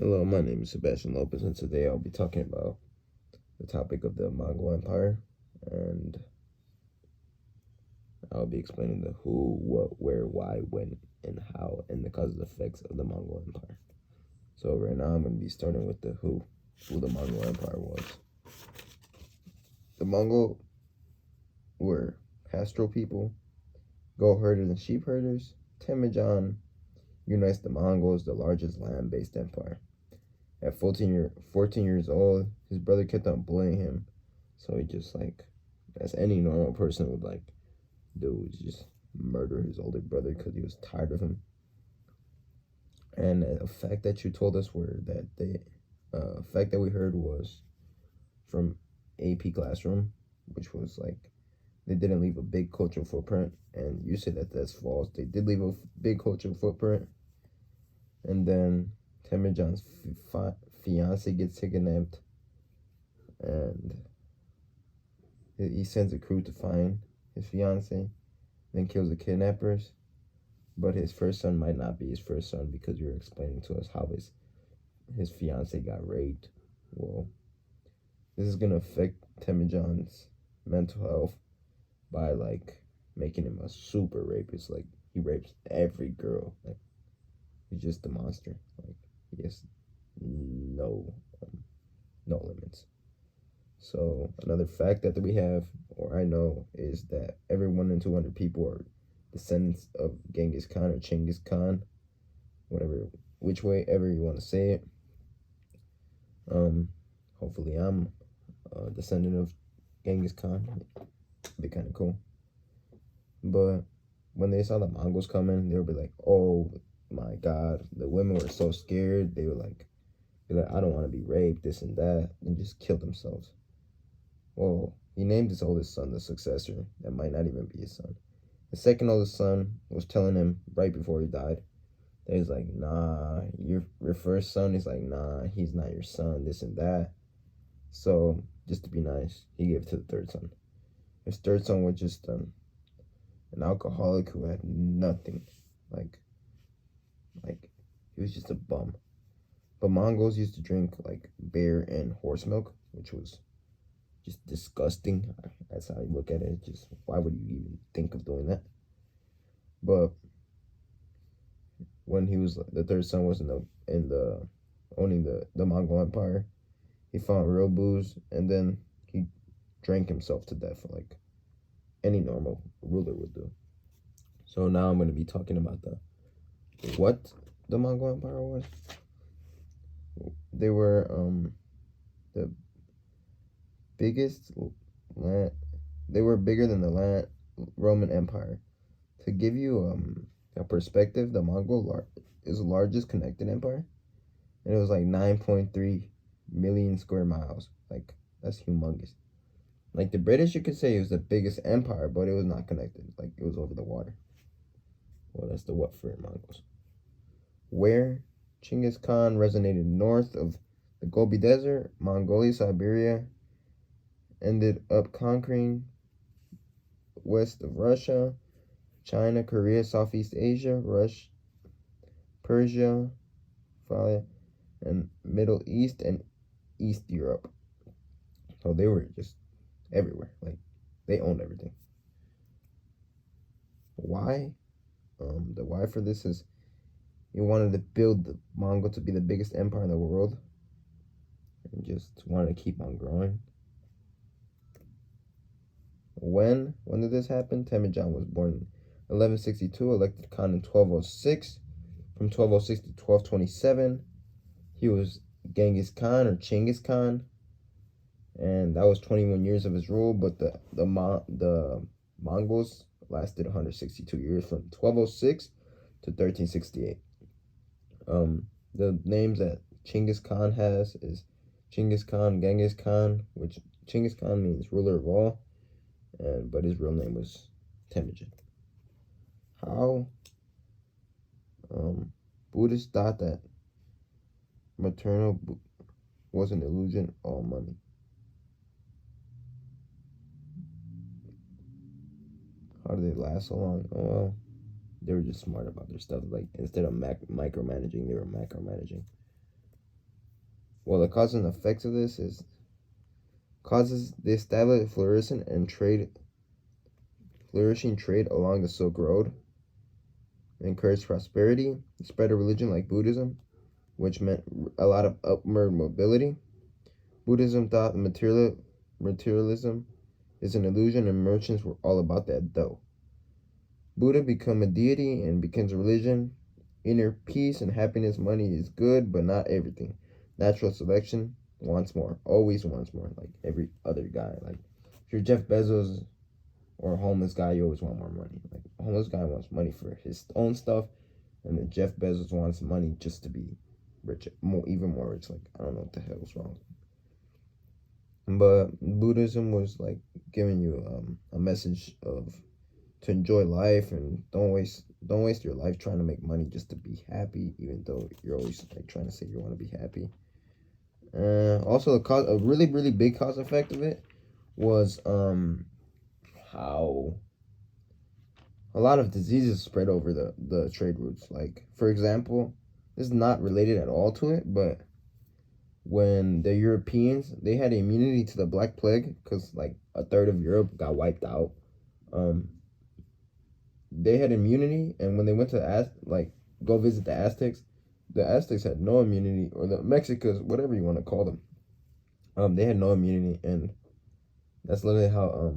Hello, my name is Sebastian Lopez, and today I'll be talking about the topic of the Mongol Empire, and I'll be explaining the who, what, where, why, when, and how, and the causes and effects of the Mongol Empire. So right now I'm going to be starting with the who the Mongol Empire was. The Mongol were pastoral people, goat herders and sheep herders. Temujin unites the Mongols, the largest land-based empire. At 14 years old, his brother kept on bullying him. So he just, as any normal person would, do, was just murder his older brother because he was tired of him. And a fact that you told us fact that we heard was from AP Classroom, which was, they didn't leave a big cultural footprint. And you said that that's false. They did leave a big cultural footprint. And then Temujin's fiance gets kidnapped, and he sends a crew to find his fiance, then kills the kidnappers. But his first son might not be his first son because you were explaining to us how his fiance got raped. Well, this is gonna affect Temujin's mental health by making him a super rapist. He rapes every girl. He's just a monster. He has no limits. So another fact that we have, or I know, is that every 1 in 200 people are descendants of Genghis Khan or Chinggis Khan, which way ever you want to say it. Hopefully I'm a descendant of Genghis Khan. It'd be kind of cool. But when they saw the Mongols coming, they would be like, "Oh my God!" The women were so scared. They were like, "I don't want to be raped," this and that, and just killed themselves. Well, he named his oldest son the successor. That might not even be his son. His second oldest son was telling him right before he died that he's like, "Nah, your first son." He's like, "Nah, he's not your son," this and that. So just to be nice, he gave it to the third son. His third son was just an alcoholic who had nothing. He was just a bum. But Mongols used to drink bear and horse milk, which was just disgusting. That's how I look at it. Just why would you even think of doing that? But when he was the third son was owning the Mongol Empire, he found real booze and then he drank himself to death like any normal ruler would do. So now I'm going to be talking about what the Mongol Empire was. They were the biggest land. They were bigger than the Roman Empire. To give you a perspective, the Mongol is the largest connected empire, and it was 9.3 million square miles. That's humongous. The British, you could say it was the biggest empire, but it was not connected. It was over the water. Well, that's the what for Mongols. Where Genghis Khan resonated north of the Gobi Desert, Mongolia, Siberia, ended up conquering west of Russia, China, Korea, Southeast Asia, Persia, and Middle East and East Europe. So they were just everywhere. They owned everything. Why? The why for this is he wanted to build the Mongol to be the biggest empire in the world and just wanted to keep on growing. When did this happen? Temujin was born in 1162, elected Khan in 1206. From 1206 to 1227, he was Genghis Khan or Chinggis Khan, and that was 21 years of his rule. But the Mongols lasted 162 years, from 1206 to 1368. The names that Chinggis Khan has is Chinggis Khan, Genghis Khan, which Chinggis Khan means ruler of all, but his real name was Temujin. How Buddhists thought that maternal was an illusion, all money. How did they last so long? Oh, well, they were just smart about their stuff. Instead of micromanaging, they were macromanaging. Well, the causes and effects of this is causes the established flourishing trade along the Silk Road, encouraged prosperity, the spread of religion like Buddhism, which meant a lot of upward mobility. Buddhism thought materialism is an illusion, and merchants were all about that dough. Buddha become a deity and becomes a religion. Inner peace and happiness, money is good, but not everything. Natural selection wants more, always wants more, like every other guy. Like if you're Jeff Bezos or a homeless guy, you always want more money. Like a homeless guy wants money for his own stuff, and then Jeff Bezos wants money just to be rich, even more rich. Like I don't know what the hell was wrong. But Buddhism was like giving you a message of to enjoy life and don't waste your life trying to make money just to be happy, even though you're always like trying to say you want to be happy. Also, a really big cause effect of it was how a lot of diseases spread over the trade routes. Like for example, this is not related at all to it, but when the Europeans they had immunity to the Black Plague because like a third of Europe got wiped out. They had immunity, and when they went to go visit the Aztecs had no immunity, or the Mexicans, whatever you want to call them, they had no immunity, and that's literally how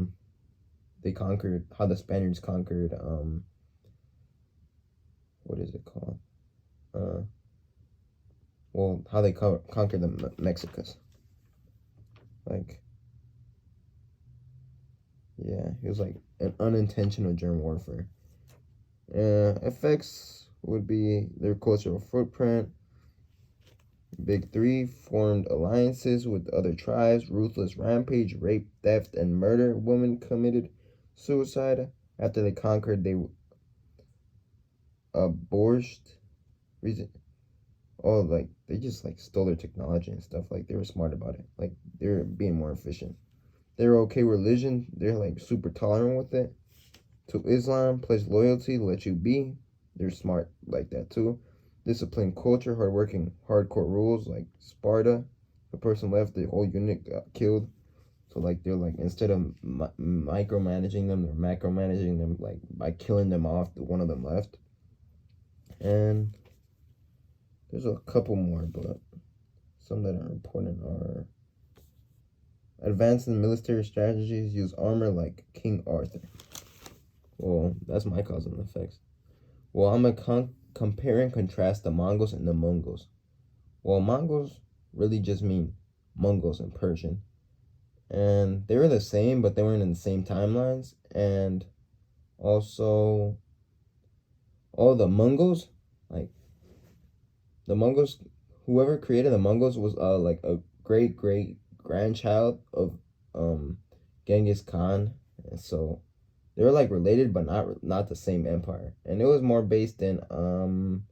the Spaniards conquered what is it called? How they conquered the Mexicans. Like, yeah, it was like an unintentional germ warfare. Effects would be their cultural footprint. Big three formed alliances with other tribes. Ruthless rampage, rape, theft, and murder. Women committed suicide after they conquered. They aborted. Reason. Oh, like they just like stole their technology and stuff. Like they were smart about it. Like they're being more efficient. They're okay with religion. They're like super tolerant with it. To Islam, pledge loyalty, let you be. They're smart like that too. Disciplined culture, hardworking, hardcore rules like Sparta. If a person left, the whole unit got killed. So like they're like instead of micromanaging them, they're macromanaging them like by killing them off. One of them left, and there's a couple more, but some that are important are advancing military strategies, use armor like King Arthur. Well, that's my cause and effects. Well, I'm gonna compare and contrast the Mongols and the Mongols. Well, Mongols really just mean Mongols in Persian. And they were the same, but they weren't in the same timelines. And also, all the Mongols, like, the Mongols, whoever created the Mongols was like a great grandchild of Genghis Khan. And so they were like related, but not the same empire. And it was more based in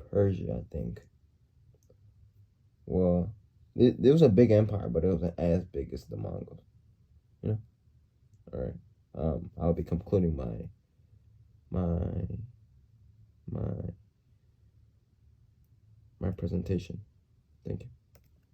Persia, I think. Well, there was a big empire, but it wasn't as big as the Mongols. You know. All right. I'll be concluding my my presentation. Thank you.